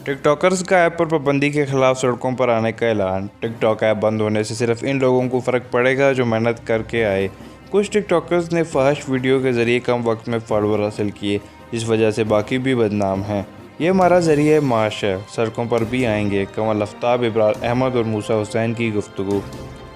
टिक talkers का app पर पाबंदी के खिलाफ सड़कों पर आने का ऐलान। टिक टॉक ऐप बंद होने से सिर्फ इन लोगों को फ़र्क पड़ेगा जो मेहनत करके आए। कुछ टिक टॉकर्स ने फहश वीडियो के ज़रिए कम वक्त में फॉलोअर हासिल किए, जिस वजह से बाकी भी बदनाम हैं। ये हमारा ज़रिए माश है, सड़कों पर भी आएंगे। कमल आफ्ताब, इब्रार अहमद और मूसा हुसैन की गुफ्तगू।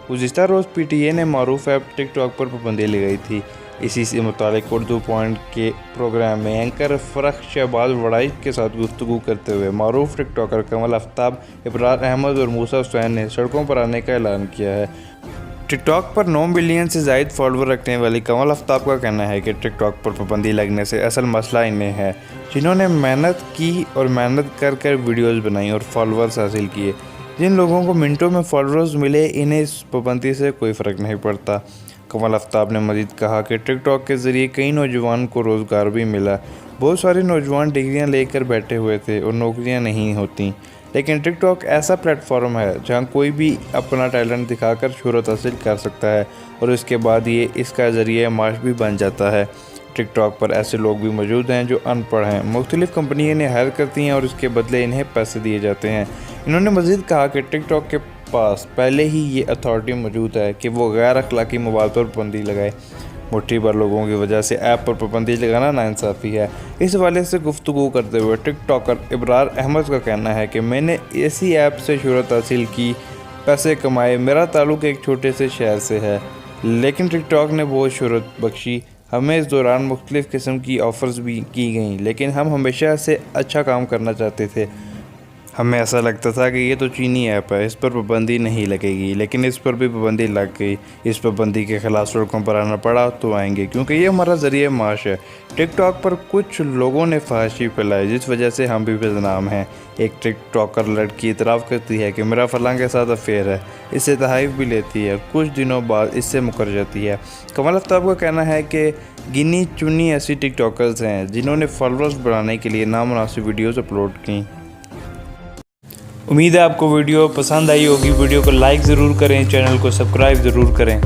गुज़िश्ता रोज़ PTA ने मारूफ ऐप टिक टॉक पर पाबंदी लगाई थी। इसी से मुतालिक उर्दू पॉइंट के प्रोग्राम में एंकर फ़रख शहबाज वड़ाई के साथ गुफ्तगू करते हुए मारूफ टिक टॉकर कमल आफ्ताब, इब्रार अहमद और मूसा हुसैन ने सड़कों पर आने का ऐलान किया है। टिकटॉक पर 9 मिलियन से ज़ायद फॉलोअर रखने वाली कमल आफ्ताब का कहना है कि टिकटॉक पर पाबंदी लगने से असल मसला इन्हें है, जिन्होंने मेहनत की और मेहनत कर कर वीडियोज़ बनाई और फॉलोअर्स हासिल किए। जिन लोगों को मिनटों में फॉलोअर्स मिले, इन्हें इस पाबंदी से कोई फ़र्क नहीं पड़ता। कमल आफ्ताब ने मज़ीद कहा कि टिकटॉक के ज़रिए कई नौजवान को रोज़गार भी मिला। बहुत सारे नौजवान डिग्रियां लेकर बैठे हुए थे और नौकरियां नहीं होती, लेकिन टिकटॉक ऐसा प्लेटफॉर्म है जहां कोई भी अपना टैलेंट दिखाकर शोहरत हासिल कर सकता है और इसके बाद ये इसका ज़रिए माश भी बन जाता है। टिकटॉक पर ऐसे लोग भी मौजूद हैं जो अनपढ़ हैं, मुख्तलिफ़ कंपनियाँ इन्हें हायर करती हैं और इसके बदले इन्हें पैसे दिए जाते हैं। इन्होंने मज़ीद कहा कि टिकटॉक के पास पहले ही ये अथॉरिटी मौजूद है कि वो गैर अखलाकी मवाद पर पाबंदी लगाए। मुट्ठी भर लोगों की वजह से ऐप पर पाबंदी लगाना नाइंसाफ़ी है। इस हवाले से गुफ्तगू करते हुए टिक टॉकर इब्रार अहमद का कहना है कि मैंने इसी ऐप से शोहरत हासिल की, पैसे कमाए। मेरा ताल्लुक़ एक छोटे से शहर से है, लेकिन टिकटॉक ने बहुत शोहरत बख्शी। हमें इस दौरान मुख्तलिफ़ किस्म की ऑफ़र्स भी की गईं, लेकिन हम हमेशा से अच्छा काम करना चाहते थे। हमें ऐसा लगता था कि ये तो चीनी ऐप है, इस पर पाबंदी नहीं लगेगी, लेकिन इस पर भी पाबंदी लग गई। इस पाबंदी के खिलाफ सड़कों पर आना पड़ा तो आएंगे, क्योंकि ये हमारा ज़रिए माश है। टिकटॉक पर कुछ लोगों ने फहाशी फैलाई, जिस वजह से हम भी बदनाम हैं। एक टिकटॉकर लड़की इतराफ़ करती है कि मेरा फ़लाँ के साथ अफेयर है, इससे तहफ़ भी लेती है, कुछ दिनों बाद इससे मुकर जाती है। कमल आफ्ताब का कहना है कि गिनी चुनी ऐसी टिकटॉकर्स हैं जिन्होंने फॉलोअर्स बढ़ाने के लिए नामुनासिब वीडियोज़ अपलोड की। उम्मीद है आपको वीडियो पसंद आई होगी। वीडियो को लाइक ज़रूर करें, चैनल को सब्सक्राइब ज़रूर करें।